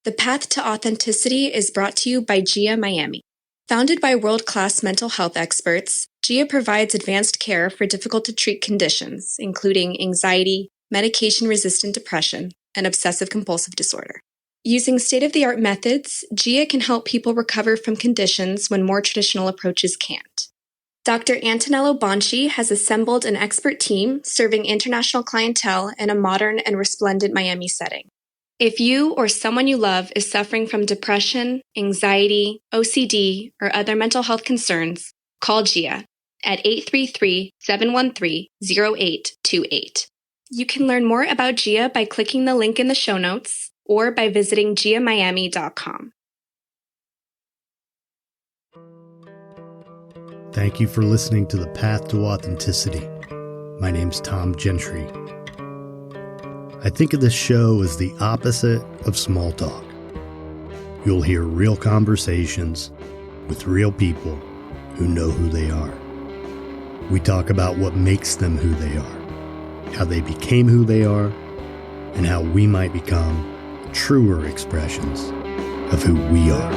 The Path to Authenticity is brought to you by GIA Miami. Founded by world-class mental health experts, GIA provides advanced care for difficult-to-treat conditions, including anxiety, medication-resistant depression, and obsessive-compulsive disorder. Using state-of-the-art methods, GIA can help people recover from conditions when more traditional approaches can't. Dr. Antonello Bonci has assembled an expert team serving international clientele in a modern and resplendent Miami setting. If you or someone you love is suffering from depression, anxiety, OCD, or other mental health concerns, call GIA at 833-713-0828. You can learn more about GIA by clicking the link in the show notes or by visiting giamiami.com. Thank you for listening to The Path to Authenticity. My name's Tom Gentry. I think of this show as the opposite of small talk. You'll hear real conversations with real people who know who they are. We talk about what makes them who they are, how they became who they are, and how we might become truer expressions of who we are.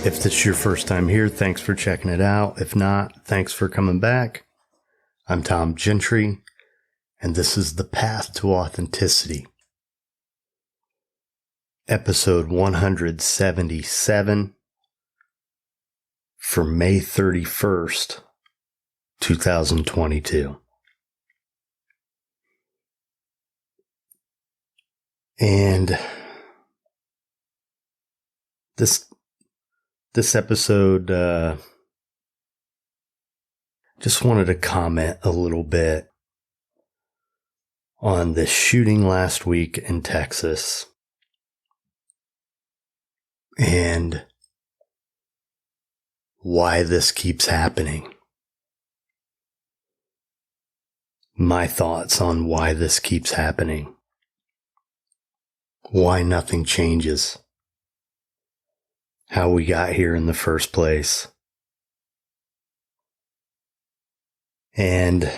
If this is your first time here, thanks for checking it out. If not, thanks for coming back. I'm Tom Gentry, and this is The Path to Authenticity. Episode 177 for May 31st, 2022. And this episode, just wanted to comment a little bit on the shooting last week in Texas and why this keeps happening. My thoughts on why this keeps happening. Why nothing changes. How we got here in the first place. And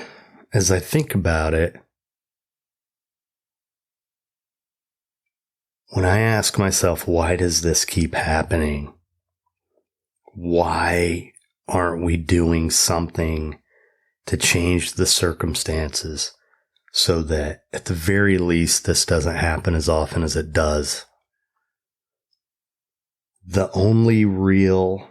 as I think about it, when I ask myself, why does this keep happening? Why aren't we doing something to change the circumstances so that at the very least this doesn't happen as often as it does? The only real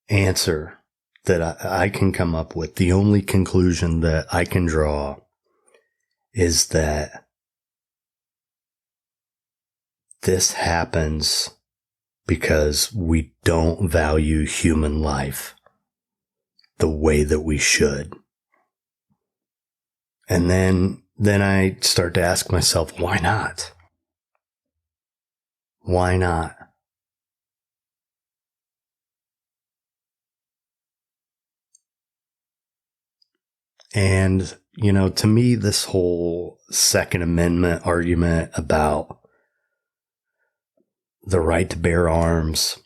answer that I can come up with, the only conclusion that I can draw, is that this happens because we don't value human life the way that we should. And then I start to ask myself, why not? Why not? And, to me, this whole Second Amendment argument about the right to bear arms,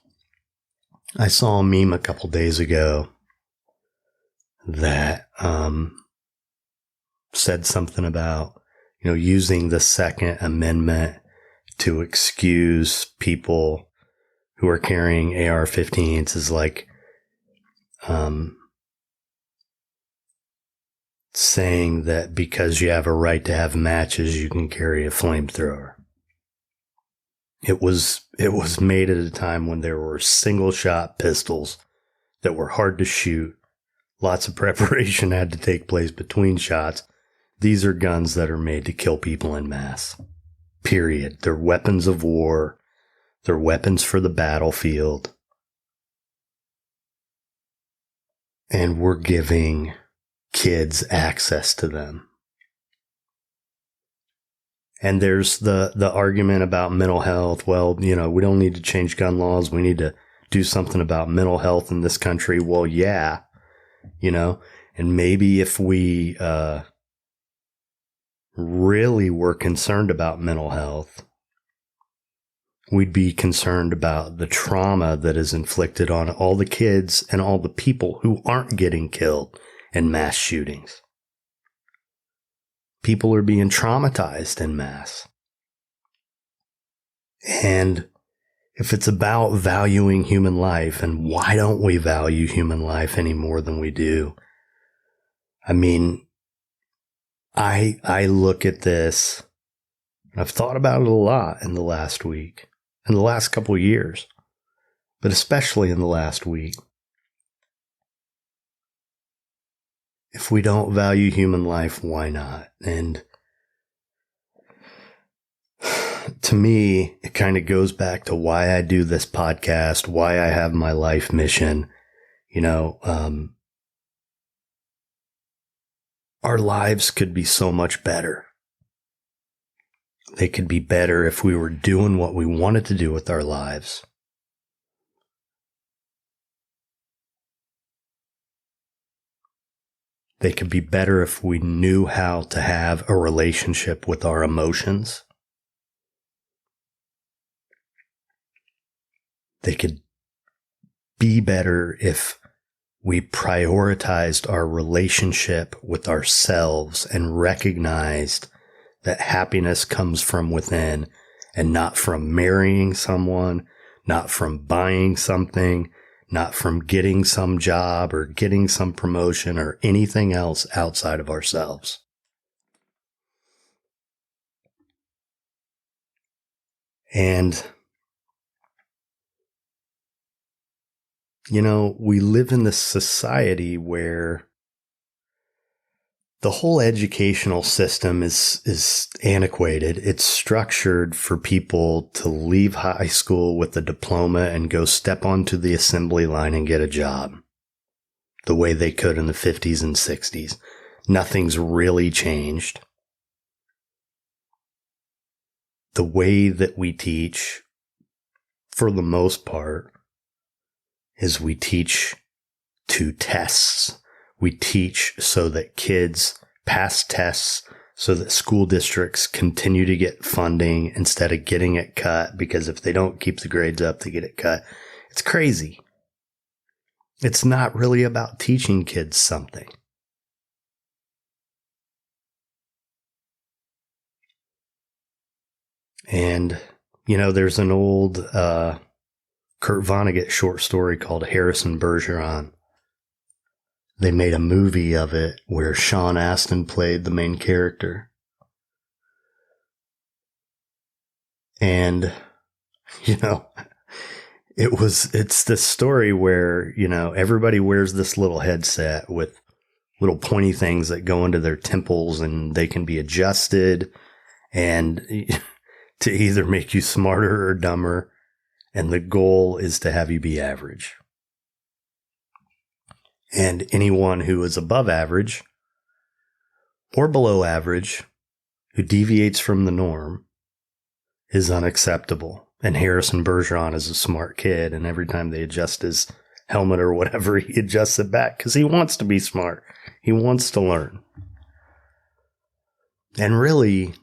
I saw a meme a couple days ago that said something about, using the Second Amendment to excuse people who are carrying AR-15s is like saying that because you have a right to have matches, you can carry a flamethrower. It was made at a time when there were single shot pistols that were hard to shoot. Lots of preparation had to take place between shots. These are guns that are made to kill people en masse. Period. They're weapons of war. They're weapons for the battlefield. And we're giving kids access to them. And there's the argument about mental health. Well, we don't need to change gun laws. We need to do something about mental health in this country. Well, yeah, and maybe if we really were concerned about mental health, we'd be concerned about the trauma that is inflicted on all the kids and all the people who aren't getting killed in mass shootings. People are being traumatized en masse. And if it's about valuing human life, and why don't we value human life any more than we do? I mean, I look at this, and I've thought about it a lot in the last week, in the last couple of years, but especially in the last week. If we don't value human life, why not? And to me, it kind of goes back to why I do this podcast, why I have my life mission. Our lives could be so much better. They could be better if we were doing what we wanted to do with our lives. They could be better if we knew how to have a relationship with our emotions. They could be better if we prioritized our relationship with ourselves and recognized that happiness comes from within and not from marrying someone, not from buying something, not from getting some job or getting some promotion or anything else outside of ourselves. And, we live in this society where the whole educational system is antiquated. It's structured for people to leave high school with a diploma and go step onto the assembly line and get a job the way they could in the 50s and 60s. Nothing's really changed. The way that we teach, for the most part, is we teach to tests. We teach so that kids pass tests, so that school districts continue to get funding instead of getting it cut, because if they don't keep the grades up, they get it cut. It's crazy. It's not really about teaching kids something. And, there's an old Kurt Vonnegut short story called Harrison Bergeron. They made a movie of it where Sean Astin played the main character. And, it's this story where, everybody wears this little headset with little pointy things that go into their temples, and they can be adjusted and to either make you smarter or dumber. And the goal is to have you be average. And anyone who is above average or below average, who deviates from the norm, is unacceptable. And Harrison Bergeron is a smart kid, and every time they adjust his helmet or whatever, he adjusts it back because he wants to be smart. He wants to learn. And really,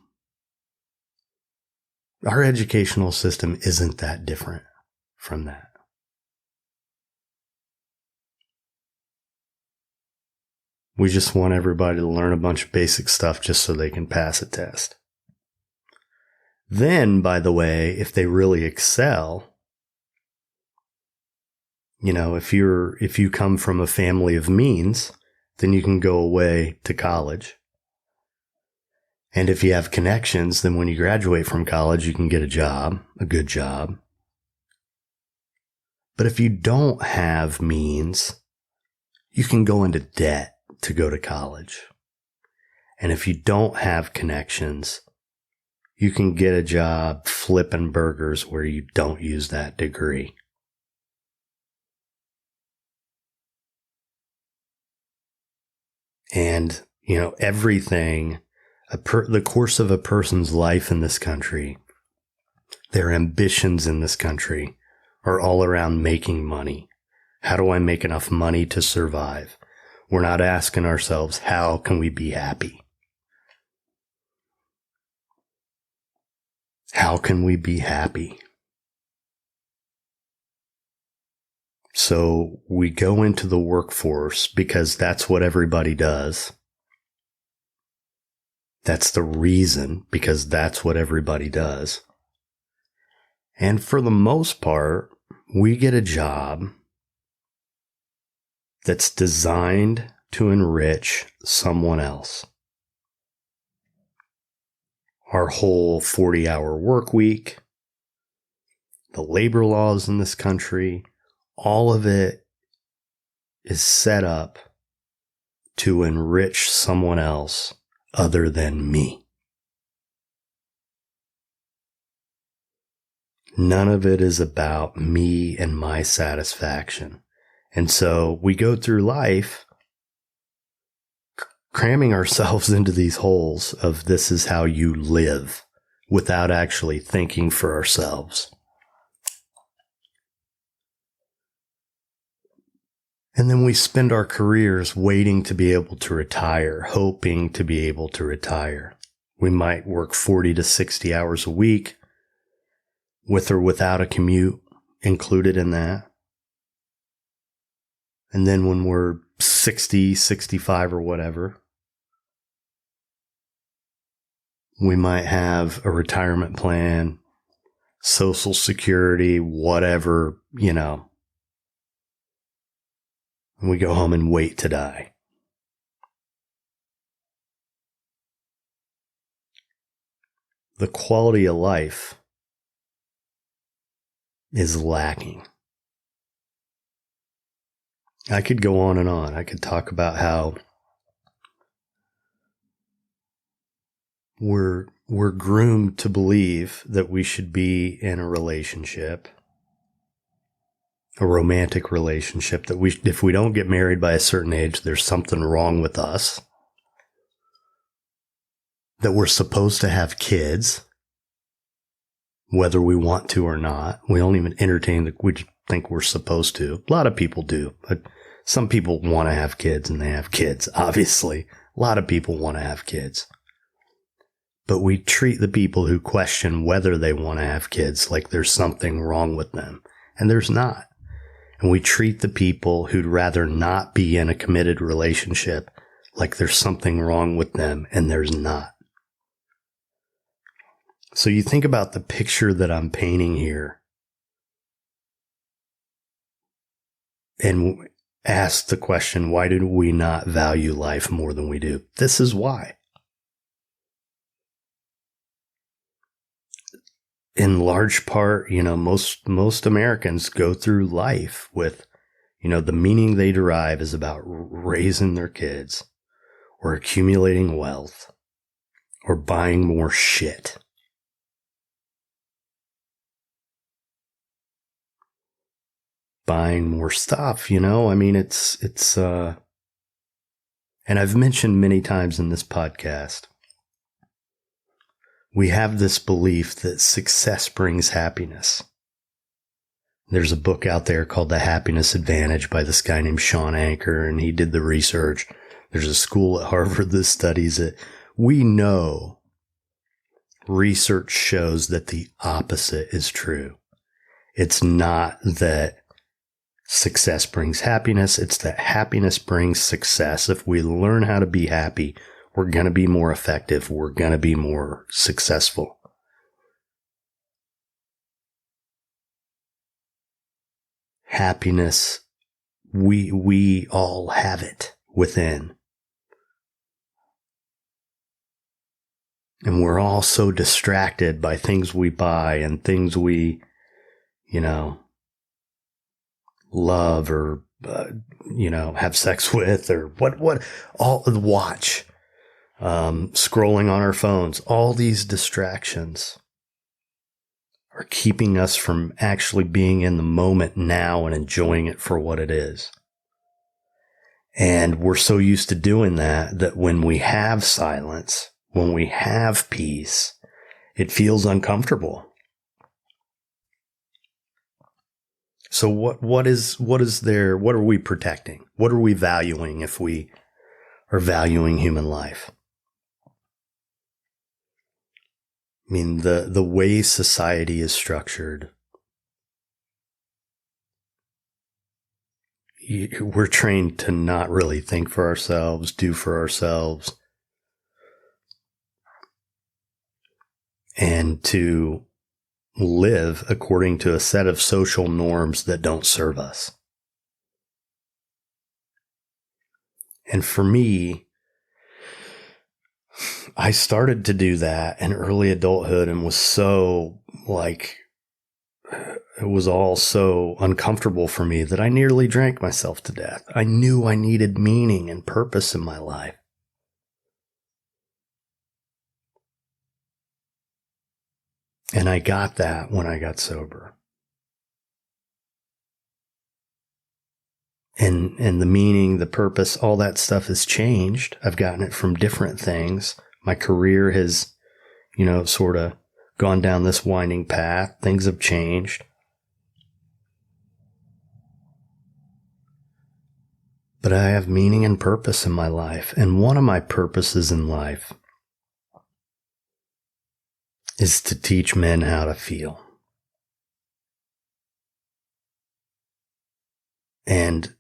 our educational system isn't that different from that. We just want everybody to learn a bunch of basic stuff just so they can pass a test. Then, by the way, if they really excel, if you come from a family of means, then you can go away to college. And if you have connections, then when you graduate from college, you can get a job, a good job. But if you don't have means, you can go into debt to go to college. And if you don't have connections, you can get a job flipping burgers where you don't use that degree. And, everything the course of a person's life in this country, their ambitions in this country are all around making money. How do I make enough money to survive? We're not asking ourselves, how can we be happy? How can we be happy? So we go into the workforce because that's what everybody does. That's the reason, because that's what everybody does. And for the most part, we get a job that's designed to enrich someone else. Our whole 40-hour work week, the labor laws in this country, all of it is set up to enrich someone else other than me. None of it is about me and my satisfaction. And so we go through life cramming ourselves into these holes of this is how you live without actually thinking for ourselves. And then we spend our careers waiting to be able to retire, hoping to be able to retire. We might work 40 to 60 hours a week, with or without a commute included in that. And then when we're 60, 65 or whatever, we might have a retirement plan, Social Security, whatever, and we go home and wait to die. The quality of life is lacking. I could go on and on. I could talk about how we're groomed to believe that we should be in a relationship, a romantic relationship, that if we don't get married by a certain age, there's something wrong with us, that we're supposed to have kids, whether we want to or not. We don't even entertain that we think we're supposed to. A lot of people do, but some people want to have kids and they have kids, obviously. A lot of people want to have kids. But we treat the people who question whether they want to have kids like there's something wrong with them, and there's not. And we treat the people who'd rather not be in a committed relationship like there's something wrong with them, and there's not. So you think about the picture that I'm painting here and ask the question, why do we not value life more than we do? This is why. In large part, most Americans go through life with, the meaning they derive is about raising their kids or accumulating wealth or buying more shit. Buying more stuff, it's and I've mentioned many times in this podcast, we have this belief that success brings happiness. There's a book out there called The Happiness Advantage by this guy named Sean Anker, and he did the research. There's a school at Harvard that studies it. We know research shows that the opposite is true. It's not that success brings happiness. It's that happiness brings success. If we learn how to be happy, we're going to be more effective. We're going to be more successful. Happiness, we all have it within. And we're all so distracted by things we buy and things we, love or, have sex with or watch, scrolling on our phones. All these distractions are keeping us from actually being in the moment now and enjoying it for what it is. And we're so used to doing that when we have silence, when we have peace, it feels uncomfortable. So what are we protecting? What are we valuing if we are valuing human life? I mean, the way society is structured, we're trained to not really think for ourselves, do for ourselves, and to live according to a set of social norms that don't serve us. And for me, I started to do that in early adulthood and was so it was all so uncomfortable for me that I nearly drank myself to death. I knew I needed meaning and purpose in my life. And I got that when I got sober. And the meaning, the purpose, all that stuff has changed. I've gotten it from different things. My career has, sort of gone down this winding path. Things have changed. But I have meaning and purpose in my life. And one of my purposes in life is to teach men how to feel. And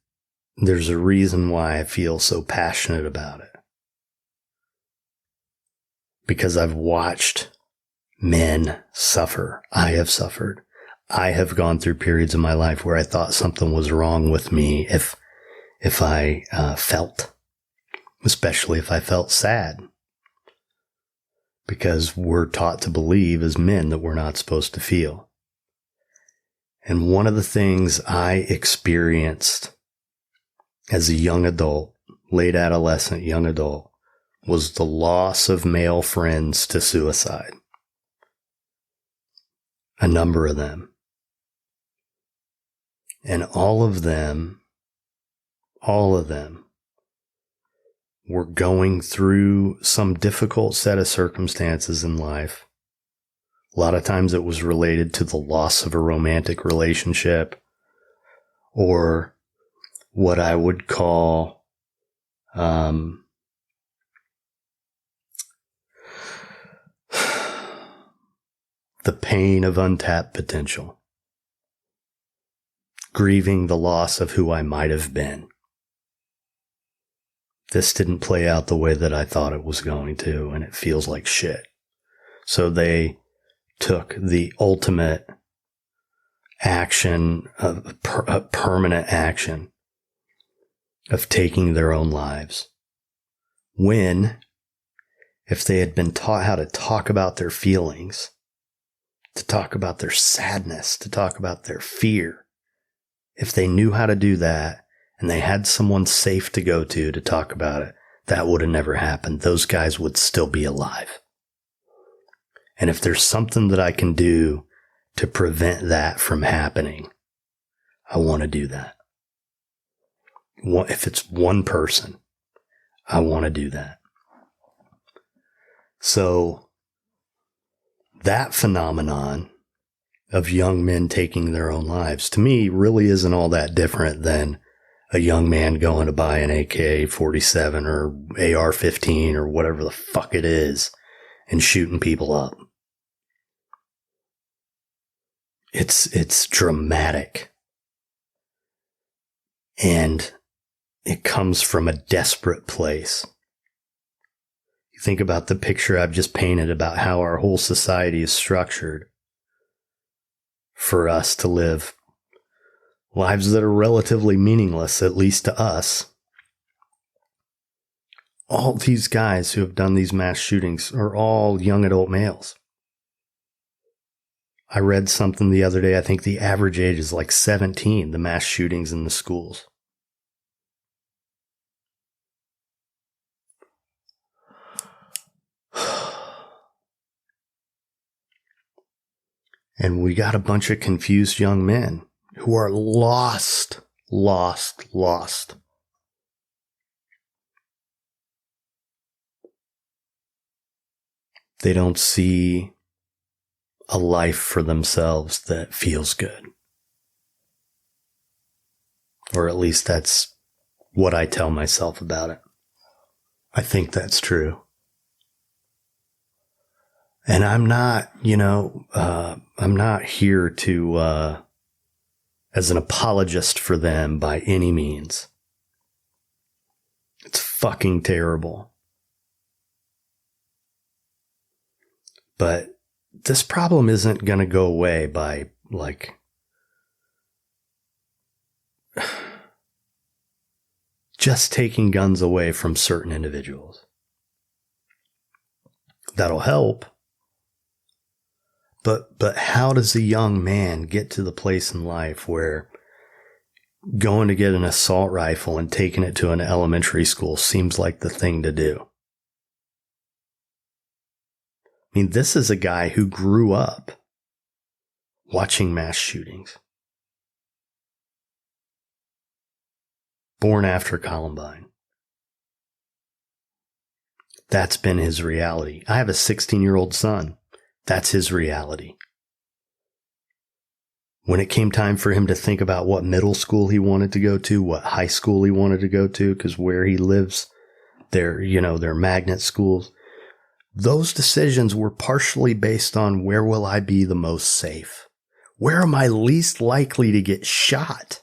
there's a reason why I feel so passionate about it. Because I've watched men suffer. I have suffered. I have gone through periods of my life where I thought something was wrong with me if I felt, especially if I felt sad. Because we're taught to believe as men that we're not supposed to feel. And one of the things I experienced as a young adult, late adolescent, young adult, was the loss of male friends to suicide. A number of them. And all of them were going through some difficult set of circumstances in life. A lot of times it was related to the loss of a romantic relationship, or what I would call the pain of untapped potential. Grieving the loss of who I might have been. This didn't play out the way that I thought it was going to, and it feels like shit. So they took the ultimate action, a permanent action of taking their own lives. When, if they had been taught how to talk about their feelings, to talk about their sadness, to talk about their fear, if they knew how to do that, and they had someone safe to go to talk about it, that would have never happened. Those guys would still be alive. And if there's something that I can do to prevent that from happening, I want to do that. If it's one person, I want to do that. So that phenomenon of young men taking their own lives, to me, really isn't all that different than a young man going to buy an AK-47 or AR-15 or whatever the fuck it is and shooting people up. It's dramatic. And it comes from a desperate place. You think about the picture I've just painted about how our whole society is structured for us to live lives that are relatively meaningless, at least to us. All these guys who have done these mass shootings are all young adult males. I read something the other day, I think the average age is like 17, the mass shootings in the schools. And we got a bunch of confused young men who are lost. They don't see a life for themselves that feels good. Or at least that's what I tell myself about it. I think that's true. And I'm not, I'm not here to, as an apologist for them by any means. It's fucking terrible. But this problem isn't going to go away by, just taking guns away from certain individuals. That'll help. But how does a young man get to the place in life where going to get an assault rifle and taking it to an elementary school seems like the thing to do? I mean, this is a guy who grew up watching mass shootings. Born after Columbine. That's been his reality. I have a 16-year-old son. That's his reality. When it came time for him to think about what middle school he wanted to go to, what high school he wanted to go to, because where he lives, they're magnet schools. Those decisions were partially based on where will I be the most safe? Where am I least likely to get shot?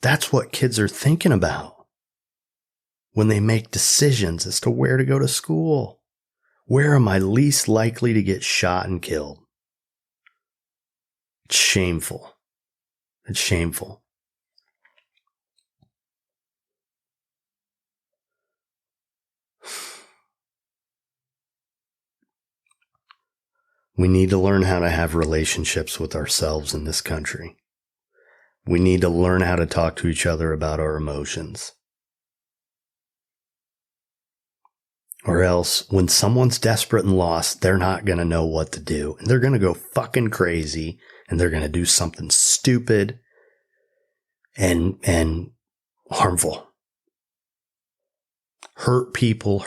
That's what kids are thinking about when they make decisions as to where to go to school. Where am I least likely to get shot and killed? It's shameful. It's shameful. We need to learn how to have relationships with ourselves in this country. We need to learn how to talk to each other about our emotions. Or else, when someone's desperate and lost, they're not going to know what to do. And they're going to go fucking crazy. And they're going to do something stupid and harmful. Hurt people.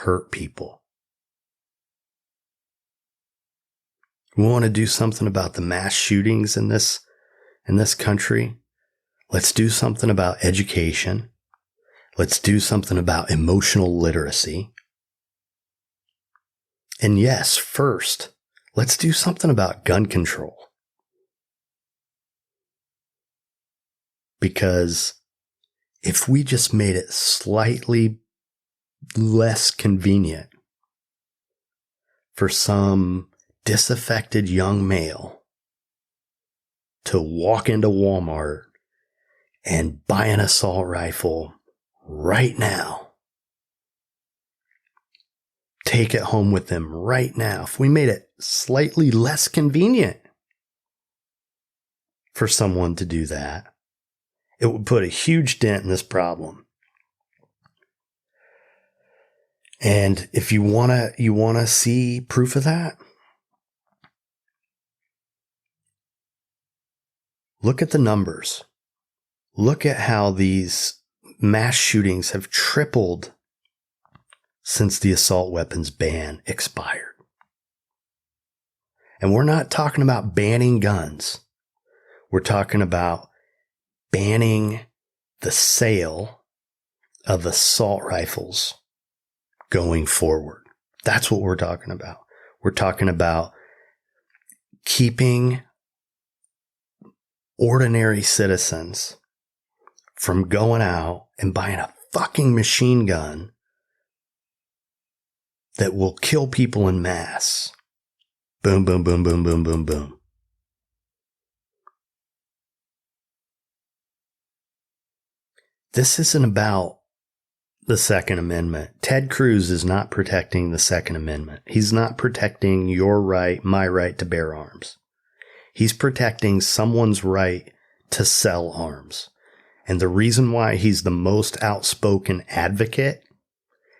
We want to do something about the mass shootings in this country. Let's do something about education. Let's do something about emotional literacy. And yes, first, let's do something about gun control. Because if we just made it slightly less convenient for some disaffected young male to walk into Walmart and buy an assault rifle right now, take it home with them right now. If we made it slightly less convenient for someone to do that, it would put a huge dent in this problem. And if you want to see proof of that, look at the numbers. Look at how these mass shootings have tripled since the assault weapons ban expired. And we're not talking about banning guns. We're talking about banning the sale of assault rifles going forward. That's what we're talking about. We're talking about keeping ordinary citizens from going out and buying a fucking machine gun that will kill people in mass. Boom, boom, boom, boom, boom, boom, boom. This isn't about the Second Amendment. Ted Cruz is not protecting the Second Amendment. He's not protecting your right, my right to bear arms. He's protecting someone's right to sell arms. And the reason why he's the most outspoken advocate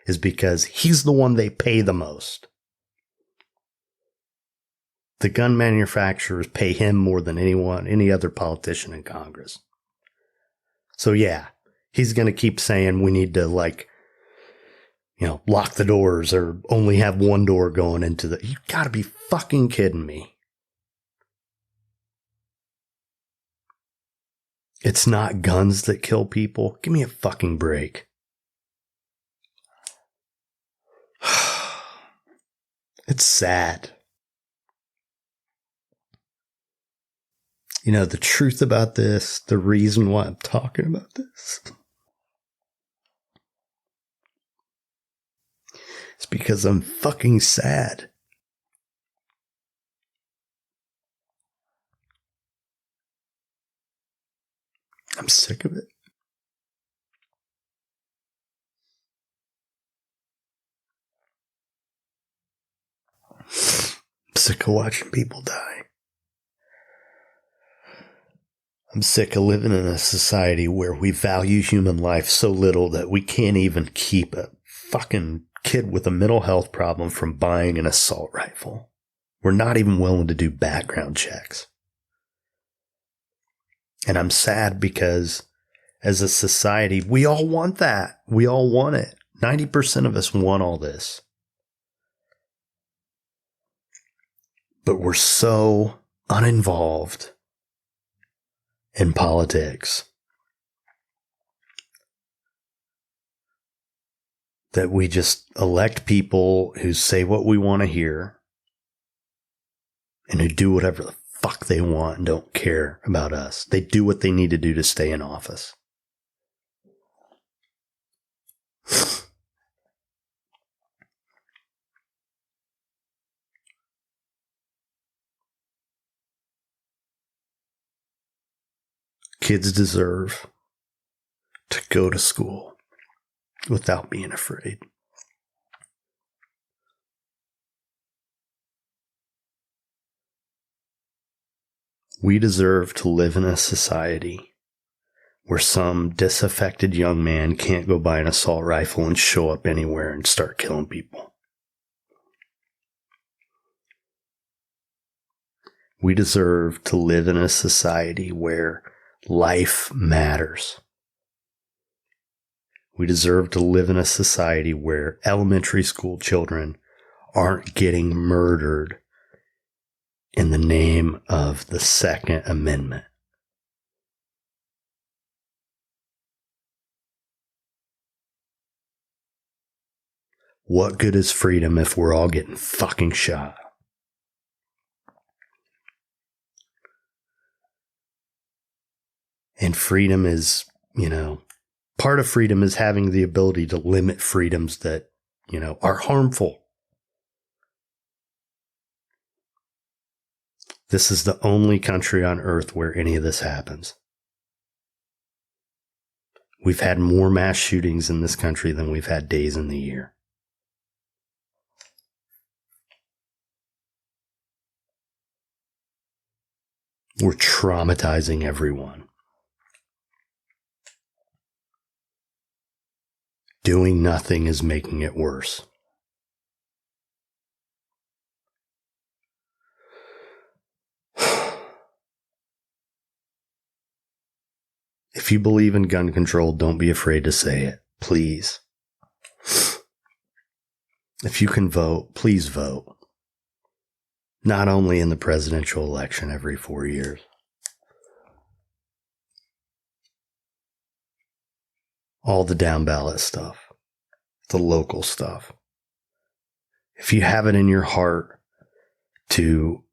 is because he's the one they pay the most. The gun manufacturers pay him more than any other politician in Congress. So yeah, he's going to keep saying we need to lock the doors or only have one door going into the... You gotta be fucking kidding me. It's not guns that kill people. Give me a fucking break. It's sad. The truth about this, the reason why I'm talking about this, is because I'm fucking sad. I'm sick of it. I'm sick of watching people die. I'm sick of living in a society where we value human life so little that we can't even keep a fucking kid with a mental health problem from buying an assault rifle. We're not even willing to do background checks. And I'm sad because as a society, we all want that. We all want it. 90% of us want all this. But we're so uninvolved in politics that we just elect people who say what we want to hear and who do whatever the fuck they want and don't care about us. They do what they need to do to stay in office. Kids deserve to go to school without being afraid. We deserve to live in a society where some disaffected young man can't go buy an assault rifle and show up anywhere and start killing people. We deserve to live in a society where life matters. We deserve to live in a society where elementary school children aren't getting murdered in the name of the Second Amendment. What good is freedom if we're all getting fucking shot? And freedom is, part of freedom is having the ability to limit freedoms that, are harmful. This is the only country on earth where any of this happens. We've had more mass shootings in this country than we've had days in the year. We're traumatizing everyone. Doing nothing is making it worse. If you believe in gun control, don't be afraid to say it, please. If you can vote, please vote. Not only in the presidential election every 4 years. All the down ballot stuff, the local stuff. If you have it in your heart to,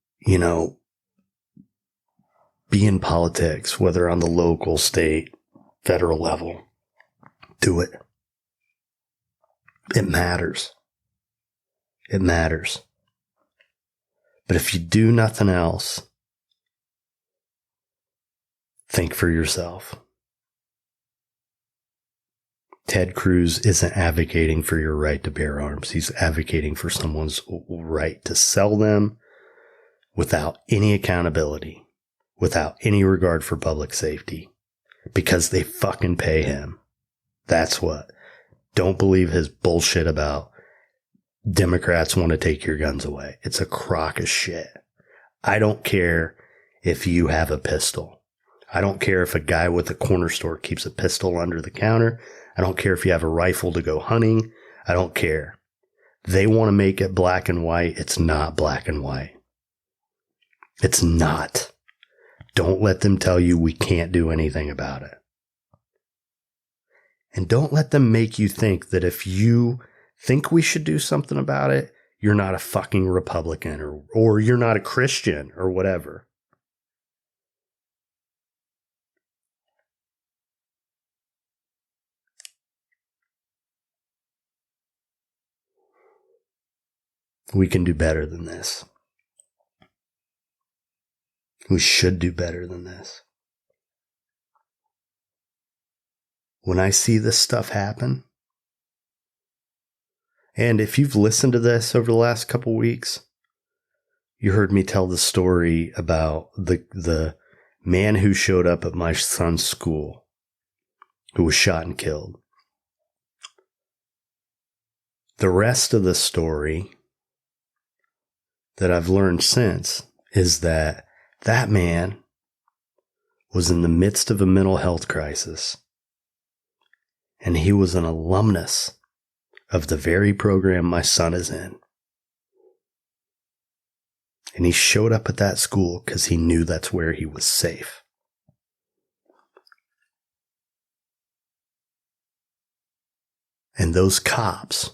be in politics, whether on the local, state, federal level, do it. It matters. It matters. But if you do nothing else, think for yourself. Ted Cruz isn't advocating for your right to bear arms. He's advocating for someone's right to sell them without any accountability, without any regard for public safety, because they fucking pay him. That's what. Don't believe his bullshit about Democrats want to take your guns away. It's a crock of shit. I don't care if you have a pistol. I don't care if a guy with a corner store keeps a pistol under the counter. I don't care if you have a rifle to go hunting. I don't care. They want to make it black and white. It's not black and white. It's not. Don't let them tell you we can't do anything about it. And don't let them make you think that if you think we should do something about it, you're not a fucking Republican or you're not a Christian or whatever. We can do better than this. We should do better than this. When I see this stuff happen, and if you've listened to this over the last couple weeks, you heard me tell the story about the man who showed up at my son's school who was shot and killed. The rest of the story that I've learned since is that that man was in the midst of a mental health crisis, and he was an alumnus of the very program my son is in. And he showed up at that school because he knew that's where he was safe. And those cops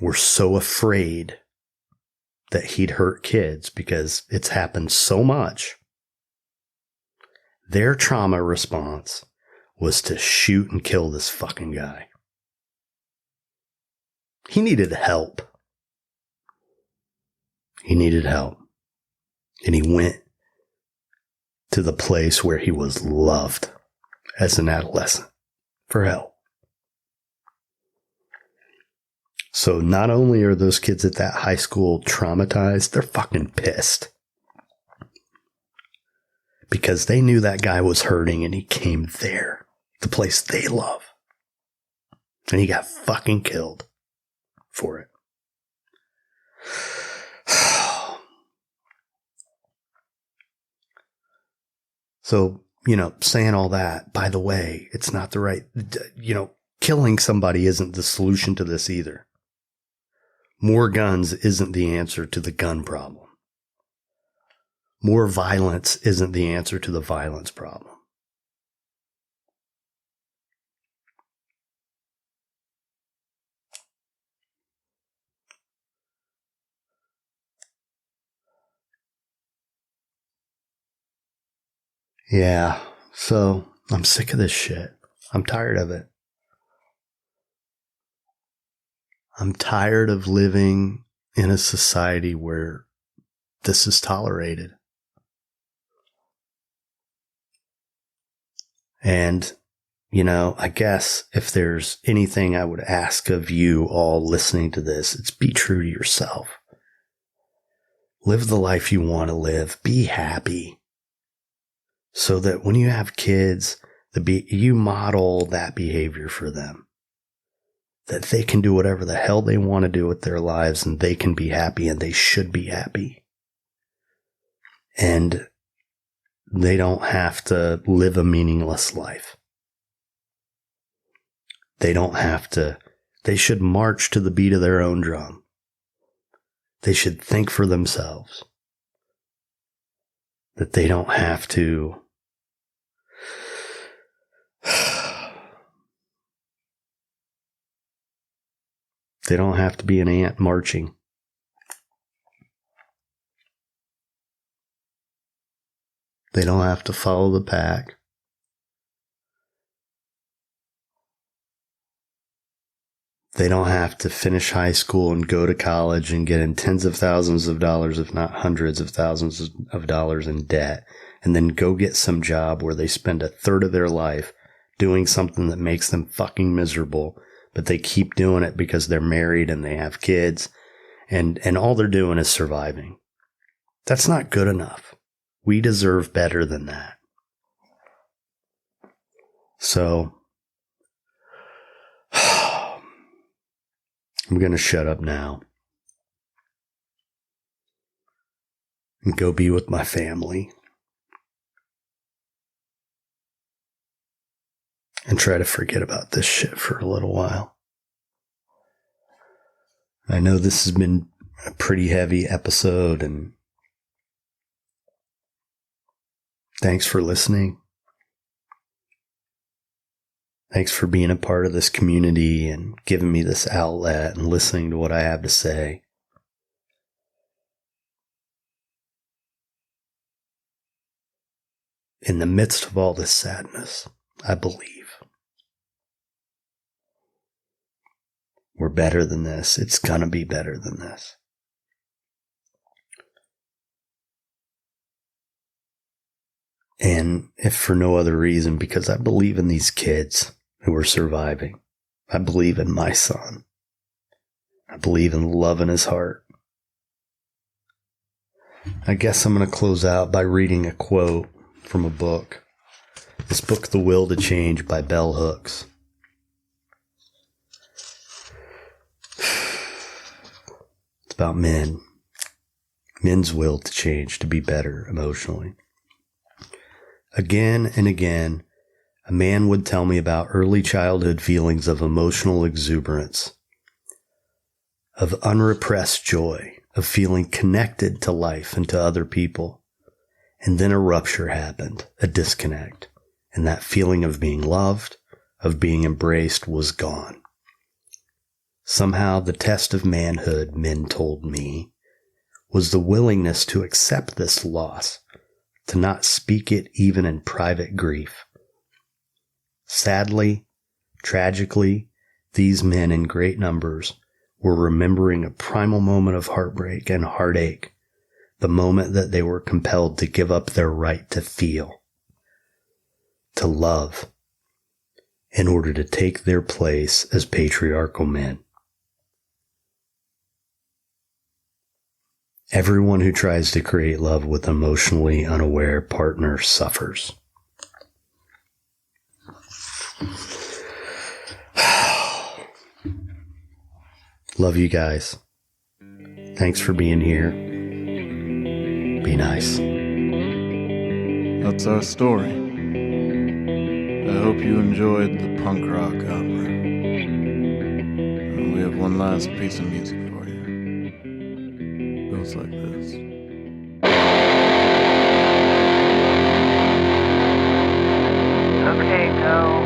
were so afraid that he'd hurt kids because it's happened so much. Their trauma response was to shoot and kill this fucking guy. He needed help. He needed help. And he went to the place where he was loved as an adolescent for help. So not only are those kids at that high school traumatized, they're fucking pissed. Because they knew that guy was hurting and he came there, the place they love. And he got fucking killed for it. So, saying all that, by the way, it's not the right, killing somebody isn't the solution to this either. More guns isn't the answer to the gun problem. More violence isn't the answer to the violence problem. Yeah, so I'm sick of this shit. I'm tired of it. I'm tired of living in a society where this is tolerated. And, I guess if there's anything I would ask of you all listening to this, it's be true to yourself. Live the life you want to live. Be happy. So that when you have kids, you model that behavior for them. That they can do whatever the hell they want to do with their lives and they can be happy and they should be happy. And they don't have to live a meaningless life. They should march to the beat of their own drum. They should think for themselves. That they don't have to They don't have to be an ant marching. They don't have to follow the pack. They don't have to finish high school and go to college and get in tens of thousands of dollars, if not hundreds of thousands of dollars in debt, and then go get some job where they spend a third of their life doing something that makes them fucking miserable, but they keep doing it because they're married and they have kids, and all they're doing is surviving. That's not good enough. We deserve better than that. So, I'm going to shut up now and go be with my family and try to forget about this shit for a little while. I know this has been a pretty heavy episode, and thanks for listening. Thanks for being a part of this community and giving me this outlet and listening to what I have to say. In the midst of all this sadness, I believe we're better than this. It's gonna be better than this. And if for no other reason, because I believe in these kids who are surviving. I believe in my son. I believe in the love in his heart. I guess I'm going to close out by reading a quote from a book. This book, The Will to Change by Bell Hooks. It's about men. Men's will to change, to be better emotionally. Again and again, a man would tell me about early childhood feelings of emotional exuberance, of unrepressed joy, of feeling connected to life and to other people. And then a rupture happened, a disconnect, and that feeling of being loved, of being embraced was gone. Somehow the test of manhood, men told me, was the willingness to accept this loss, to not speak it even in private grief. Sadly, tragically, these men in great numbers were remembering a primal moment of heartbreak and heartache, the moment that they were compelled to give up their right to feel, to love, in order to take their place as patriarchal men. Everyone who tries to create love with an emotionally unaware partner suffers. Love you guys. Thanks for being here. Be nice. That's our story. I hope you enjoyed the punk rock opera. And we have one last piece of music for you. It goes like this. Okay, go.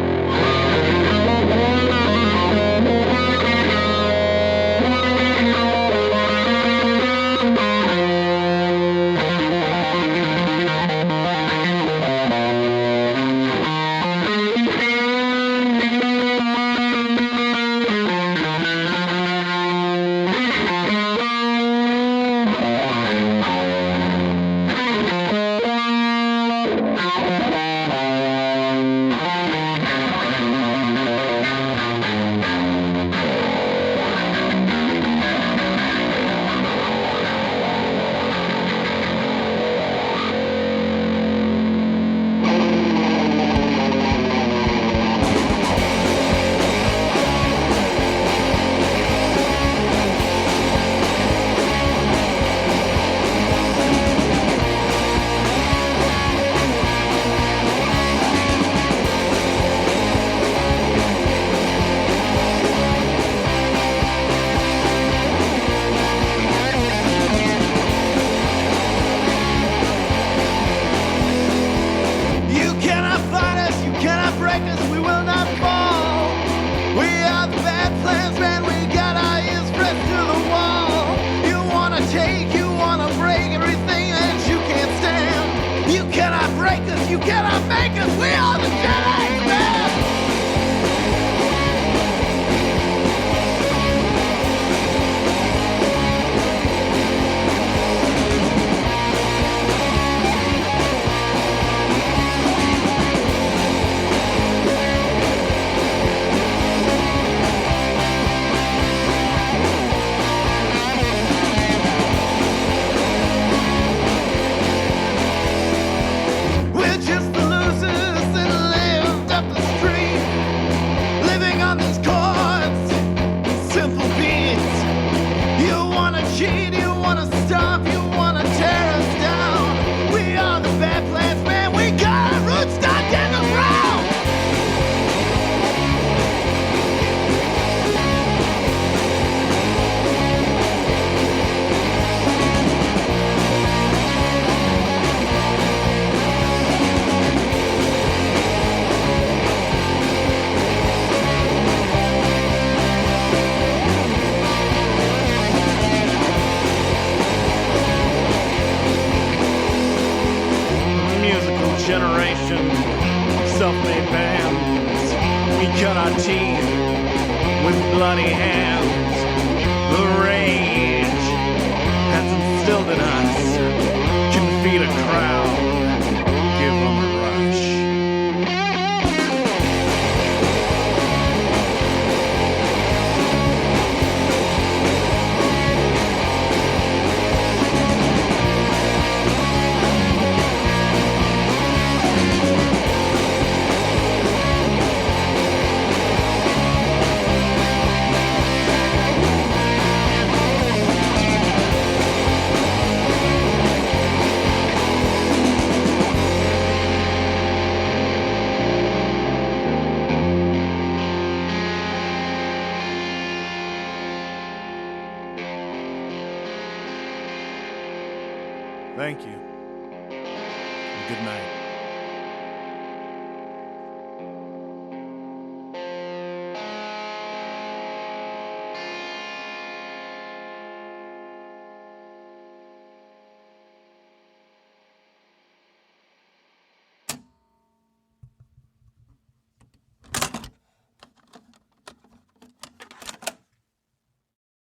You cannot make us. We are the Jedi Man. We're just the losers. generation of self-made bands. We cut our teeth with bloody hands. The rage has instilled in us. Can feed a crowd, give them a rush. Thank you. And good night.